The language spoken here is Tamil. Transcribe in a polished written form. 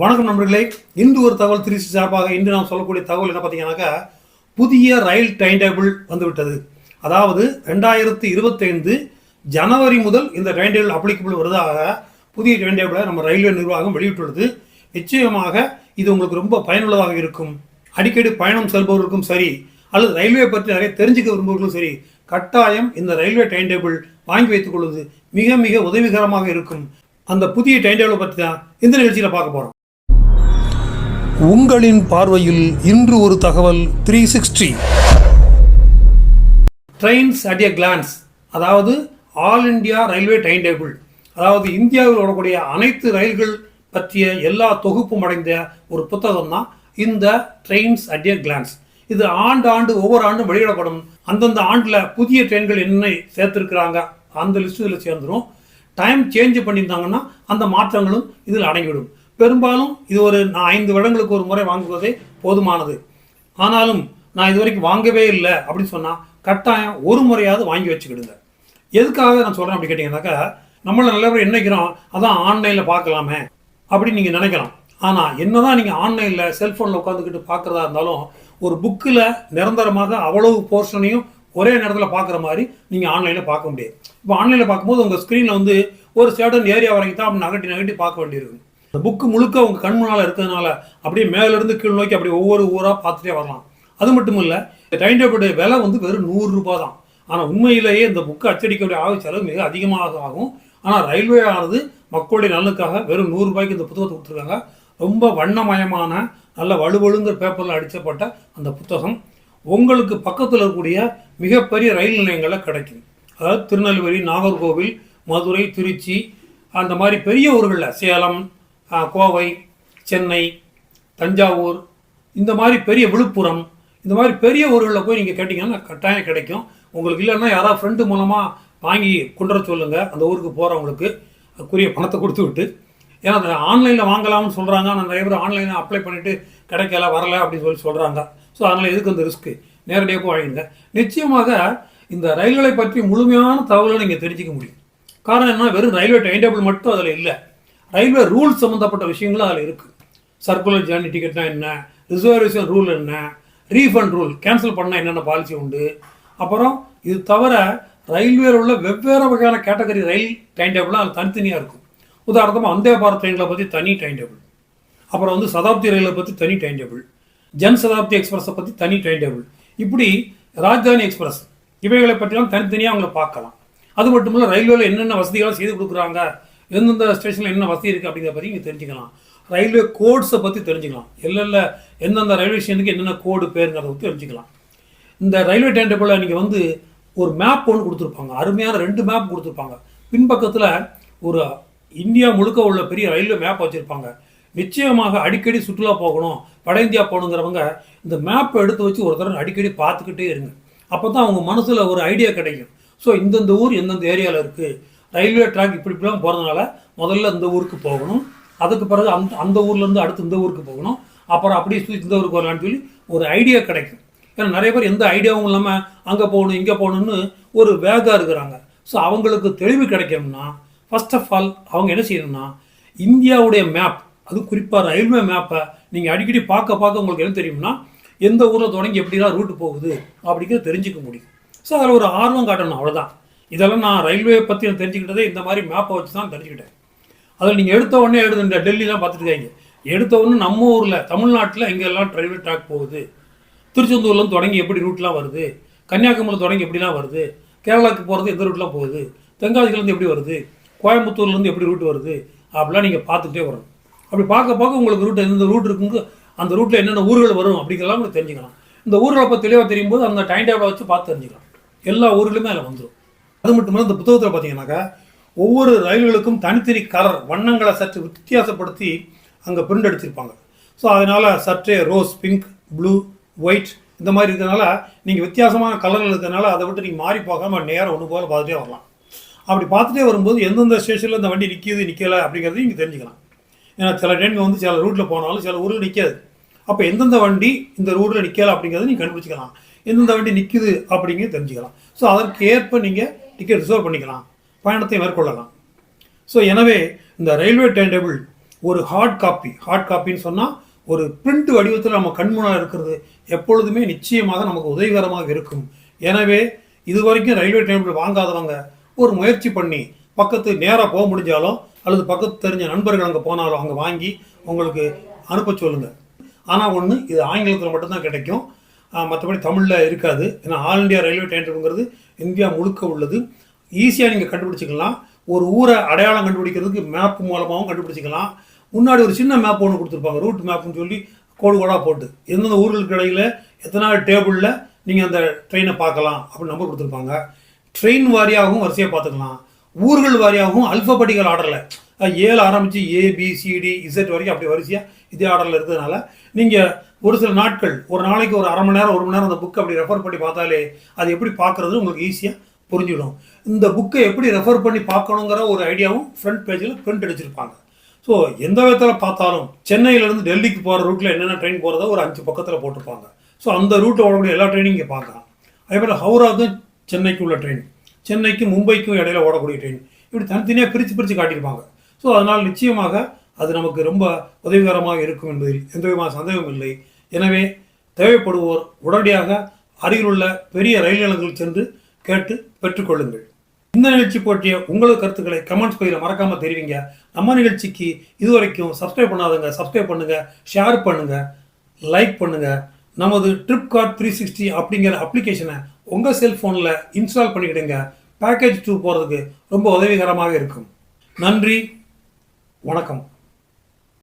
வணக்கம் நண்பர்களே. இன்று ஒரு தகவல் திருச்சி சார்பாக இன்று நாம் சொல்லக்கூடிய தகவல் என்ன பார்த்தீங்கன்னாக்கா, புதிய ரயில் டைம் டேபிள் வந்துவிட்டது. அதாவது 2025 ஜனவரி முதல் இந்த டைம் டேபிள் அப்ளிகபிள் வருவதாக புதிய டைம் டேபிளை நம்ம ரயில்வே நிர்வாகம் வெளியிட்டுள்ளது. நிச்சயமாக இது உங்களுக்கு ரொம்ப பயனுள்ளதாக இருக்கும். அடிக்கடி பயணம் செல்பவர்களுக்கும் சரி, அல்லது ரயில்வே பற்றி நிறைய தெரிஞ்சுக்க விரும்புவர்களும் சரி, கட்டாயம் இந்த ரயில்வே டைம் டேபிள் வாங்கி வைத்துக் கொள்வது மிக மிக உதவிகரமாக இருக்கும். அந்த புதிய டைம் டேபிளை பற்றி தான் இந்த நிகழ்ச்சியில் பார்க்க போகிறோம். உங்களின் பார்வையில் இன்று ஒரு தகவல் 360 ட்ரெயின்ஸ் அட் எ கிளான்ஸ், அதாவது all India railway time table, அதாவது இந்தியாவில் வரக்கூடிய அனைத்து ரயில்கள் பற்றிய எல்லா தொகுப்பும் அடைந்த ஒரு புத்தகம் தான் இந்த ட்ரெயின்ஸ் அட் எ கிளான்ஸ். இது ஆண்டு ஒவ்வொரு ஆண்டும் வெளியிடப்படும். அந்தந்த ஆண்டில் புதிய ட்ரெயின்கள் என்ன சேர்த்துருக்குறாங்க அந்த லிஸ்ட் இதில் சேர்ந்துடும். டைம் சேஞ்ச் பண்ணியிருந்தாங்கன்னா அந்த மாற்றங்களும் இதில் அடங்கிவிடும். பெரும்பாலும் இது ஒரு 5 வருடங்களுக்கு ஒரு முறை வாங்குவதே போதுமானது. ஆனாலும் நான் இது வரைக்கும் வாங்கவே இல்லை அப்படின்னு சொன்னால் கட்டாயம் ஒரு முறையாவது வாங்கி வச்சுக்கிடுங்க. எதுக்காக நான் சொல்கிறேன் அப்படி கேட்டிங்கன்னாக்கா, நம்மள நல்ல பேர் என்னைக்கிறோம் அதான் ஆன்லைனில் பார்க்கலாமே அப்படின்னு நீங்கள் நினைக்கலாம். ஆனால் என்னதான் நீங்கள் ஆன்லைனில் செல்ஃபோனில் உட்காந்துக்கிட்டு பார்க்குறதா இருந்தாலும் ஒரு புக்கில் நிரந்தரமாக அவ்வளவு போர்ஷனையும் ஒரே நேரத்தில் பார்க்குற மாதிரி நீங்கள் ஆன்லைனில் பார்க்க முடியாது. இப்போ ஆன்லைனில் பார்க்கும்போது உங்கள் ஸ்க்ரீனில் வந்து ஒரு சர்டன் ஏரியா வரைக்கும் தான் அப்படி நகட்டி பார்க்க வேண்டியிருக்கும். இந்த புக்கு முழுக்க உங்கள் கண் முன்னால் இருக்கிறதுனால அப்படியே மேலேருந்து கீழ் நோக்கி அப்படி ஒவ்வொரு ஊராக பார்த்துட்டே வரலாம். அது மட்டும் இல்லை, டைம் டேபிளுடைய விலை வந்து வெறும் 100 ரூபாய் தான். ஆனால் உண்மையிலேயே இந்த புக்கு அச்சடிக்கக்கூடிய செலவு மிக அதிகமாக ஆகும். ஆனால் ரயில்வே ஆனது மக்களுடைய நலனுக்காக வெறும் 100 ரூபாய்க்கு இந்த புத்தகத்தை கொடுத்துருக்காங்க. ரொம்ப வண்ணமயமான நல்ல வலுவழுங்கிற பேப்பரில் அடிக்கப்பட்ட அந்த புத்தகம் உங்களுக்கு பக்கத்தில் இருக்கக்கூடிய மிகப்பெரிய ரயில் நிலையங்களில் கிடைக்கும். அதாவது திருநெல்வேலி, நாகர்கோவில், மதுரை, திருச்சி, அந்த மாதிரி பெரிய ஊர்களில் சேலம், கோவை, சென்னை, தஞ்சாவூர், இந்த மாதிரி பெரிய விழுப்புரம், இந்த மாதிரி பெரிய ஊர்களில் போய் நீங்கள் கேட்டிங்கன்னா கட்டாயம் கிடைக்கும். உங்களுக்கு இல்லைன்னா யாராவது ஃப்ரெண்டு மூலமாக வாங்கி கொண்டு வர சொல்லுங்கள். அந்த ஊருக்கு போகிறவங்களுக்கு அதுக்குரிய பணத்தை கொடுத்து விட்டு. ஏன்னா அதை ஆன்லைனில் வாங்கலாம்னு சொல்கிறாங்க. ஆனால் நிறைய பேர் ஆன்லைனில் அப்ளை பண்ணிவிட்டு கிடைக்கல வரலை அப்படின்னு சொல்கிறாங்க. ஸோ அதனால் எதுக்கு அந்த ரிஸ்க்கு, நேரடியாக போய் வாங்கிடுங்க. நிச்சயமாக இந்த ரயில்களை பற்றி முழுமையான தகவலை நீங்கள் தெரிஞ்சிக்க முடியும். காரணம் என்ன, வெறும் ரயில்வே டைம் டேபிள் மட்டும் அதில் இல்லை, ரயில்வே ரூல்ஸ் சம்மந்தப்பட்ட விஷயங்களும் அதில் இருக்குது. சர்க்குலர் ஜேர்னி டிக்கெட்னா என்ன, ரிசர்வேஷன் ரூல் என்ன, ரீஃபண்ட் ரூல், கேன்சல் பண்ணால் என்னென்ன பாலிசி உண்டு. அப்புறம் இது தவிர ரயில்வேல உள்ள வெவ்வேறு வகையான கேட்டகரி ரயில் டைம் டேபிளாக அது தனித்தனியாக இருக்கும். உதாரணமாக வந்தே பாரத் ட்ரெயினில் பற்றி தனி டைம் டேபிள், அப்புறம் வந்து சதாப்தி ரயிலை பற்றி தனி டைம் டேபிள், ஜன் சதாப்தி எக்ஸ்பிரஸை பற்றி தனி டைம் டேபிள், இப்படி ராஜ்தானி எக்ஸ்பிரஸ் இவைகளை பற்றிலாம் தனித்தனியாக அவங்கள பார்க்கலாம். அது மட்டும் இல்லை, ரயில்வேல என்னென்ன வசதிகளாக செய்து கொடுக்குறாங்க, எந்தெந்த ஸ்டேஷனில் என்ன வசதி இருக்குது அப்படிங்கிற பற்றி நீங்கள் தெரிஞ்சுக்கலாம். ரயில்வே கோட்ஸை பற்றி தெரிஞ்சுக்கலாம். எந்தெந்த ரயில்வே ஸ்டேஷனுக்கு என்னென்ன கோடு பேருங்கிறத பற்றி தெரிஞ்சுக்கலாம். இந்த ரயில்வே டைம் டேபிளில் நீங்கள் வந்து ஒரு மேப் ஒன்று கொடுத்துருப்பாங்க. அருமையான 2 மேப் கொடுத்துருப்பாங்க. பின்பக்கத்தில் ஒரு இந்தியா முழுக்க உள்ள பெரிய ரயில்வே மேப் வச்சுருப்பாங்க. நிச்சயமாக அடிக்கடி சுற்றுலா போகணும், வட இந்தியா போகணுங்கிறவங்க இந்த மேப்பை எடுத்து வச்சு ஒரு தடவை அடிக்கடி பார்த்துக்கிட்டே இருங்க. அப்போ தான் அவங்க மனசில் ஒரு ஐடியா கிடைக்கும். ஸோ இந்தந்த ஊர் எந்தெந்த ஏரியாவில் இருக்குது, ரயில்வே ட்ராக் இப்படிலாம் போகிறதுனால முதல்ல இந்த ஊருக்கு போகணும், அதுக்கு பிறகு அந்த ஊர்லேருந்து அடுத்து இந்த ஊருக்கு போகணும், அப்புறம் அப்படியே சுற்றி இந்த ஊருக்கு வரலான்னு சொல்லி ஒரு ஐடியா கிடைக்கும். ஏன்னா நிறைய பேர் எந்த ஐடியாவும் இல்லாமல் அங்கே போகணும் இங்கே போகணுன்னு ஒரு வேகாக இருக்கிறாங்க. ஸோ அவங்களுக்கு தெளிவு கிடைக்கணும்னா ஃபர்ஸ்ட் ஆஃப் ஆல் அவங்க என்ன செய்யணும்னா, இந்தியாவுடைய மேப், அது குறிப்பாக ரயில்வே மேப்பை நீங்கள் அடிக்கடி பார்க்க உங்களுக்கு என்ன தெரியும்னா, எந்த ஊரில் தொடங்கி எப்படிலாம் ரூட்டு போகுது அப்படிங்கிறத தெரிஞ்சிக்க முடியும். ஸோ அதில் ஒரு ஆர்வம் காட்டணும், அவ்வளோதான். இதெல்லாம் நான் ரயில்வே பற்றி நான் தெரிஞ்சுக்கிட்டதே இந்த மாதிரி மேப்பை வச்சு தான் தெரிஞ்சுக்கிட்டேன். அதில் நீங்கள் எடுத்த உடனே இந்த டெல்லிலாம் பார்த்துருக்காங்க. எடுத்த உடனே நம்ம ஊரில் தமிழ்நாட்டில் எங்கெல்லாம் ரயில்வே ட்ராக் போகுது, திருச்செந்தூர்லேருந்து தொடங்கி எப்படி ரூட்லாம் வருது, கன்னியாகுமரியில் தொடங்கி எப்படிலாம் வருது, கேரளாவுக்கு போகிறது எந்த ரூட்லாம் போகுது, தென்காசிலேருந்து எப்படி வருது, கோயம்புத்தூர்லேருந்து எப்படி ரூட் வருது, அப்படிலாம் நீங்கள் பார்த்துக்கிட்டே வரணும். அப்படி பார்க்க உங்களுக்கு ரூட் எந்த ரூட் இருக்குங்க, அந்த ரூட்டில் என்னென்ன ஊர்கள் வரும் அப்படிங்கிறலாம் உங்களுக்கு தெரிஞ்சுக்கலாம். இந்த ஊர்களை பற்றி தெளிவாக தெரியும் போது அந்த டைம் டேபிளை வச்சு பார்த்து தெரிஞ்சுக்கலாம். எல்லா ஊர்களுமே அதில் வந்துடும். அது மட்டும் இல்லை, இந்த புத்தகத்தில் பார்த்தீங்கன்னாக்கா ஒவ்வொரு ரயில்களுக்கும் தனித்தனி கலர் வண்ணங்களை சற்று வித்தியாசப்படுத்தி அங்கே பிரிண்ட் அடிச்சிருப்பாங்க. ஸோ அதனால் சற்றே ரோஸ், பிங்க், ப்ளூ, ஒயிட் இந்த மாதிரி இருக்கிறதுனால நீங்கள் வித்தியாசமான கலர்கள் இருக்கிறதுனால அதை விட்டு நீங்கள் மாறி போகாமல் நேரம் ஒன்று போல் பார்த்துட்டே வரலாம். அப்படி பார்த்துட்டே வரும்போது எந்தெந்த ஸ்டேஷனில் இந்த வண்டி நிற்கலை அப்படிங்கிறதையும் நீங்கள் தெரிஞ்சுக்கலாம். ஏன்னா சில ட்ரெயின்கள் வந்து சில ரூட்டில் போனாலும் சில ஊரில் நிற்காது. அப்போ எந்தெந்த வண்டி இந்த ரூட்டில் நிற்கலை அப்படிங்கிறத நீங்கள் கண்டுபிடிச்சிக்கலாம். எந்தெந்த வண்டி நிற்குது அப்படிங்கிறது தெரிஞ்சுக்கலாம். ஸோ அதற்கு ஏற்ப நீங்கள் டிக்கெட் ரிசர்வ் பண்ணிக்கலாம், பயணத்தை மேற்கொள்ளலாம். ஸோ எனவே இந்த ரயில்வே டைம் டேபிள் ஒரு ஹார்ட் காப்பின்னு சொன்னால் ஒரு பிரிண்ட் வடிவத்தில் நம்ம கண்முன்னாக இருக்கிறது எப்பொழுதுமே நிச்சயமாக நமக்கு உதவிகரமாக இருக்கும். எனவே இதுவரைக்கும் ரயில்வே டைம் டேபிள் வாங்காதவங்க ஒரு முயற்சி பண்ணி பக்கத்து நேராக போக முடிஞ்சாலும் அல்லது பக்கத்து தெரிஞ்ச நண்பர்கள் அங்கே போனாலும் அங்கே வாங்கி உங்களுக்கு அனுப்ப சொல்லுங்கள். ஆனால் ஒன்று, இது ஆங்கிலத்தில் மட்டும்தான் கிடைக்கும், மற்றபடி தமிழில் இருக்காது. ஏன்னா ஆல் இண்டியா ரயில்வே டைம் டேபிள்ங்கிறது இந்தியா முழுக்க உள்ளது. ஈஸியாக நீங்கள் கண்டுபிடிச்சிக்கலாம். ஒரு ஊரை அடையாளம் கண்டுபிடிக்கிறதுக்கு மேப் மூலமாகவும் கண்டுபிடிச்சிக்கலாம். முன்னாடி ஒரு சின்ன மேப் ஒன்று கொடுத்துருப்பாங்க, ரூட் மேப்னு சொல்லி கோடு கோடாக போட்டு எந்தெந்த ஊர்களுக்கு இடையில் எத்தனை டேபிளில் நீங்கள் அந்த ட்ரெயினை பார்க்கலாம் அப்படின்னு நம்பர் கொடுத்துருப்பாங்க. ட்ரெயின் வாரியாகவும் வரிசையாக பார்த்துக்கலாம், ஊர்கள் வாரியாகவும் அல்ஃபபெட்டிக்கல் ஆர்டரில் 7 ஆரம்பித்து ABCD Z வரைக்கும் அப்படி வரிசையாக இதே ஆர்டரில் இருக்கிறதுனால நீங்கள் ஒரு சில நாட்கள், ஒரு நாளைக்கு ஒரு அரை மணி நேரம் 1 மணி நேரம் அந்த புக்கை அப்படி ரெஃபர் பண்ணி பார்த்தாலே அது எப்படி பார்க்குறது உங்களுக்கு ஈஸியாக புரிஞ்சிடும். இந்த புக்கை எப்படி ரெஃபர் பண்ணி பார்க்கணுங்கிற ஒரு ஐடியாவும் ஃப்ரண்ட் பேஜில் பிரிண்ட் அடிச்சிருப்பாங்க. ஸோ எந்த விதத்தில் பார்த்தாலும் சென்னையிலேருந்து டெல்லிக்கு போகிற ரூட்டில் என்னென்ன ட்ரெயின் போகிறதோ ஒரு 5 பக்கத்தில் போட்டிருப்பாங்க. ஸோ அந்த ரூட்டில் ஓடக்கூடிய எல்லா ட்ரெயினும் இங்கே பார்க்கலாம். அதேபோல் ஹவுராவுக்கும் சென்னைக்கு உள்ள ட்ரெயின், சென்னைக்கும் மும்பைக்கும் இடையில ஓடக்கூடிய ட்ரெயின், இப்படி தனித்தனியாக பிரித்து காட்டியிருப்பாங்க. ஸோ அதனால் நிச்சயமாக அது நமக்கு ரொம்ப உதவிகரமாக இருக்கும் என்பதில் எந்த விதமான சந்தேகமும் இல்லை. எனவே தேவைப்படுவோர் உடனடியாக அருகிலுள்ள பெரிய ரயில் நிலையங்களுக்கு சென்று கேட்டு பெற்றுக்கொள்ளுங்கள். இந்த நிகழ்ச்சி பற்றிய உங்களது கருத்துக்களை கமெண்ட்ஸ் பகுதியில் மறக்காமல் தெரிவிங்க. நம்ம நிகழ்ச்சிக்கு இதுவரைக்கும் சப்ஸ்கிரைப் பண்ணாதவங்க சப்ஸ்கிரைப் பண்ணுங்கள், ஷேர் பண்ணுங்கள், லைக் பண்ணுங்கள். நமது ட்ரிப்கார்ட் 360 அப்படிங்கிற அப்ளிகேஷனை உங்கள் செல்ஃபோனில் இன்ஸ்டால் பண்ணிக்கிடுங்க. பேக்கேஜ் 2 போகிறதுக்கு ரொம்ப உதவிகரமாக இருக்கும். நன்றி, வணக்கம்.